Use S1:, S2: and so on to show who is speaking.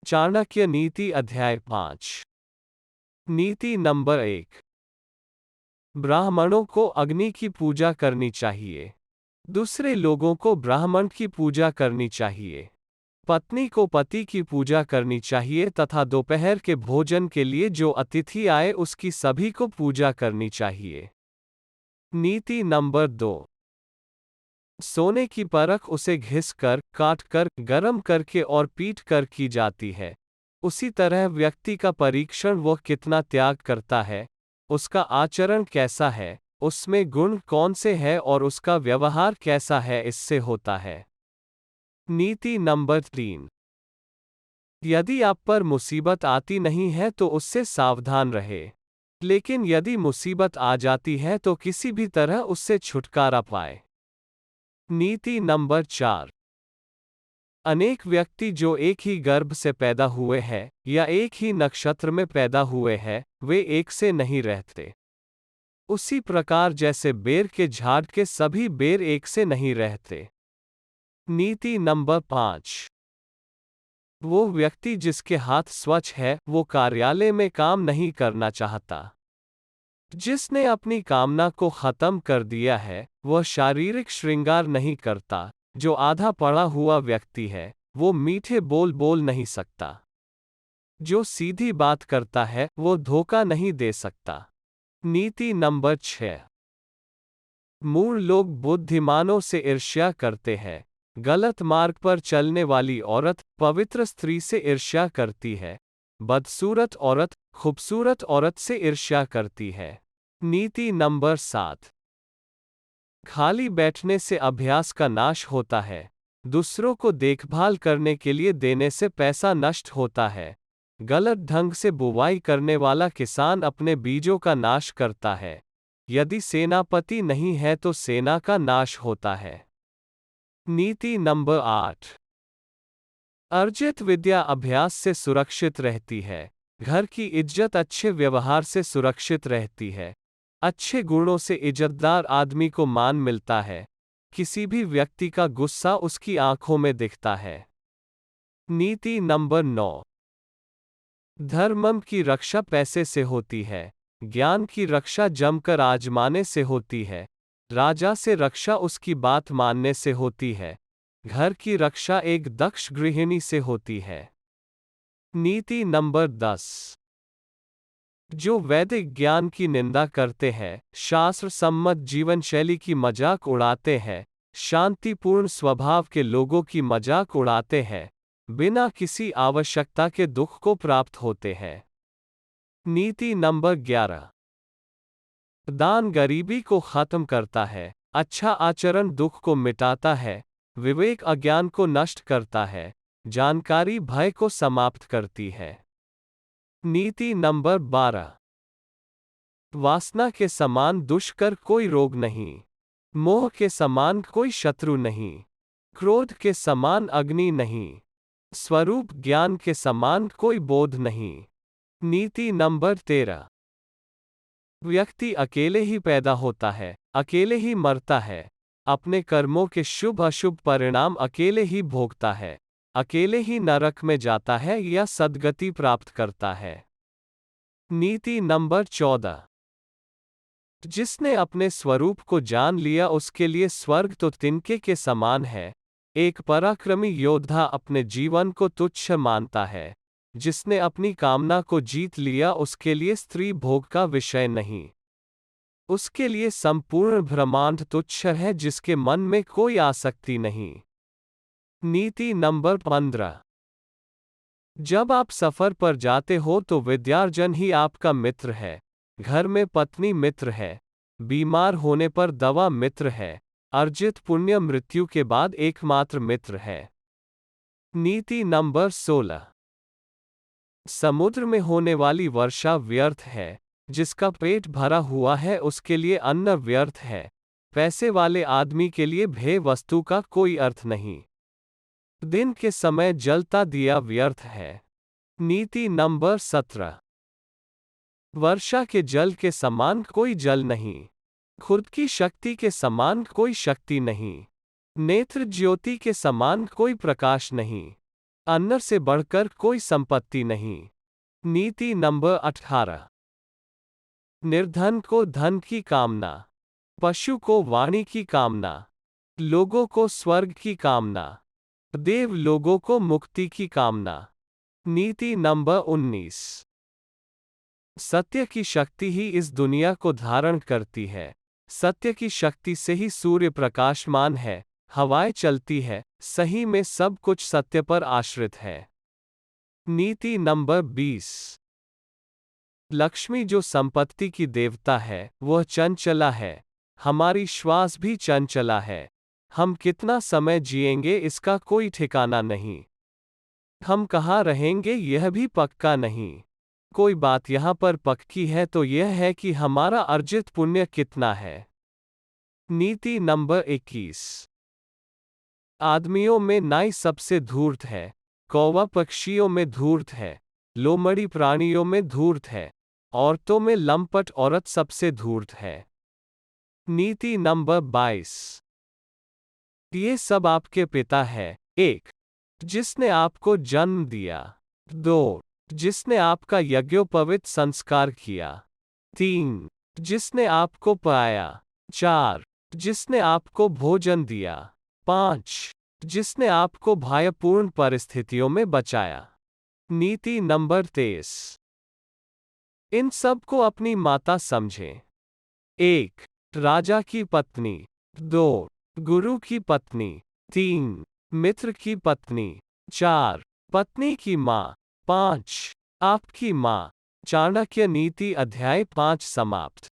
S1: चाणक्य नीति अध्याय 5। नीति नंबर 1। ब्राह्मणों को अग्नि की पूजा करनी चाहिए। दूसरे लोगों को ब्राह्मण की पूजा करनी चाहिए। पत्नी को पति की पूजा करनी चाहिए तथा दोपहर के भोजन के लिए जो अतिथि आए उसकी सभी को पूजा करनी चाहिए। नीति नंबर 2। सोने की परख उसे घिस कर, काट कर, गर्म करके और पीट कर की जाती है। उसी तरह व्यक्ति का परीक्षण वह कितना त्याग करता है, उसका आचरण कैसा है, उसमें गुण कौन से हैं और उसका व्यवहार कैसा है, इससे होता है। नीति नंबर 3। यदि आप पर मुसीबत आती नहीं है तो उससे सावधान रहे, लेकिन यदि मुसीबत आ जाती है तो किसी भी तरह उससे छुटकारा पाए। नीति नंबर 4। अनेक व्यक्ति जो एक ही गर्भ से पैदा हुए हैं या एक ही नक्षत्र में पैदा हुए हैं, वे एक से नहीं रहते। उसी प्रकार जैसे बेर के झाड़ के सभी बेर एक से नहीं रहते। नीति नंबर 5। वो व्यक्ति जिसके हाथ स्वच्छ है वो कार्यालय में काम नहीं करना चाहता। जिसने अपनी कामना को खत्म कर दिया है वह शारीरिक श्रृंगार नहीं करता। जो आधा पढ़ा हुआ व्यक्ति है वो मीठे बोल बोल नहीं सकता। जो सीधी बात करता है वो धोखा नहीं दे सकता। नीति नंबर 6। मूढ़ लोग बुद्धिमानों से ईर्ष्या करते हैं। गलत मार्ग पर चलने वाली औरत पवित्र स्त्री से ईर्ष्या करती है। बदसूरत औरत खूबसूरत औरत से ईर्ष्या करती है। नीति नंबर 7। खाली बैठने से अभ्यास का नाश होता है। दूसरों को देखभाल करने के लिए देने से पैसा नष्ट होता है। गलत ढंग से बुवाई करने वाला किसान अपने बीजों का नाश करता है। यदि सेनापति नहीं है तो सेना का नाश होता है। नीति नंबर 8। अर्जित विद्या अभ्यास से सुरक्षित रहती है। घर की इज्जत अच्छे व्यवहार से सुरक्षित रहती है। अच्छे गुणों से इज्जतदार आदमी को मान मिलता है। किसी भी व्यक्ति का गुस्सा उसकी आंखों में दिखता है। नीति नंबर 9। धर्म की रक्षा पैसे से होती है। ज्ञान की रक्षा जमकर आजमाने से होती है। राजा से रक्षा उसकी बात मानने से होती है। घर की रक्षा एक दक्ष गृहिणी से होती है। नीति नंबर 10। जो वैदिक ज्ञान की निंदा करते हैं, शास्त्र सम्मत जीवन शैली की मजाक उड़ाते हैं, शांतिपूर्ण स्वभाव के लोगों की मजाक उड़ाते हैं, बिना किसी आवश्यकता के दुख को प्राप्त होते हैं। नीति नंबर 11। दान गरीबी को खत्म करता है। अच्छा आचरण दुख को मिटाता है। विवेक अज्ञान को नष्ट करता है। जानकारी भय को समाप्त करती है। नीति नंबर 12। वासना के समान दुष्कर कोई रोग नहीं। मोह के समान कोई शत्रु नहीं। क्रोध के समान अग्नि नहीं। स्वरूप ज्ञान के समान कोई बोध नहीं। नीति नंबर 13। व्यक्ति अकेले ही पैदा होता है, अकेले ही मरता है। अपने कर्मों के शुभ अशुभ परिणाम अकेले ही भोगता है। अकेले ही नरक में जाता है या सद्गति प्राप्त करता है। नीति नंबर 14। जिसने अपने स्वरूप को जान लिया उसके लिए स्वर्ग तो तिनके के समान है। एक पराक्रमी योद्धा अपने जीवन को तुच्छ मानता है। जिसने अपनी कामना को जीत लिया उसके लिए स्त्री भोग का विषय नहीं। उसके लिए संपूर्ण ब्रह्मांड तुच्छ है जिसके मन में कोई आसक्ति नहीं। नीति नंबर 15। जब आप सफर पर जाते हो तो विद्यार्जन ही आपका मित्र है। घर में पत्नी मित्र है। बीमार होने पर दवा मित्र है। अर्जित पुण्य मृत्यु के बाद एकमात्र मित्र है। नीति नंबर 16। समुद्र में होने वाली वर्षा व्यर्थ है। जिसका पेट भरा हुआ है उसके लिए अन्न व्यर्थ है। पैसे वाले आदमी के लिए भेय वस्तु का कोई अर्थ नहीं। दिन के समय जलता दिया व्यर्थ है। नीति नंबर 17। वर्षा के जल के समान कोई जल नहीं। खुद की शक्ति के समान कोई शक्ति नहीं। नेत्र ज्योति के समान कोई प्रकाश नहीं। अन्न से बढ़कर कोई संपत्ति नहीं। नीति नंबर 18। निर्धन को धन की कामना, पशु को वाणी की कामना, लोगों को स्वर्ग की कामना, देव लोगों को मुक्ति की कामना। नीति नंबर 19। सत्य की शक्ति ही इस दुनिया को धारण करती है। सत्य की शक्ति से ही सूर्य प्रकाशमान है, हवाएं चलती है, सही में सब कुछ सत्य पर आश्रित है। नीति नंबर 20। लक्ष्मी जो संपत्ति की देवता है, वह चंचला है। हमारी श्वास भी चंचला है। हम कितना समय जिएंगे इसका कोई ठिकाना नहीं। हम कहाँ रहेंगे यह भी पक्का नहीं। कोई बात यहाँ पर पक्की है तो यह है कि हमारा अर्जित पुण्य कितना है। नीति नंबर 21। आदमियों में नाई सबसे धूर्त है, कौवा पक्षियों में धूर्त है, लोमड़ी प्राणियों में धूर्त है, औरतों में लंपट औरत सबसे धूर्त है। नीति नंबर 22। ये सब आपके पिता है। 1. जिसने आपको जन्म दिया। 2. जिसने आपका यज्ञोपवीत संस्कार किया। 3. जिसने आपको पाया। 4. जिसने आपको भोजन दिया। 5. जिसने आपको भयपूर्ण परिस्थितियों में बचाया। नीति नंबर 23। इन सब को अपनी माता समझें। 1. राजा की पत्नी। 2. गुरु की पत्नी। 3. मित्र की पत्नी। 4. पत्नी की माँ। 5. आपकी माँ। चाणक्य नीति अध्याय 5 समाप्त।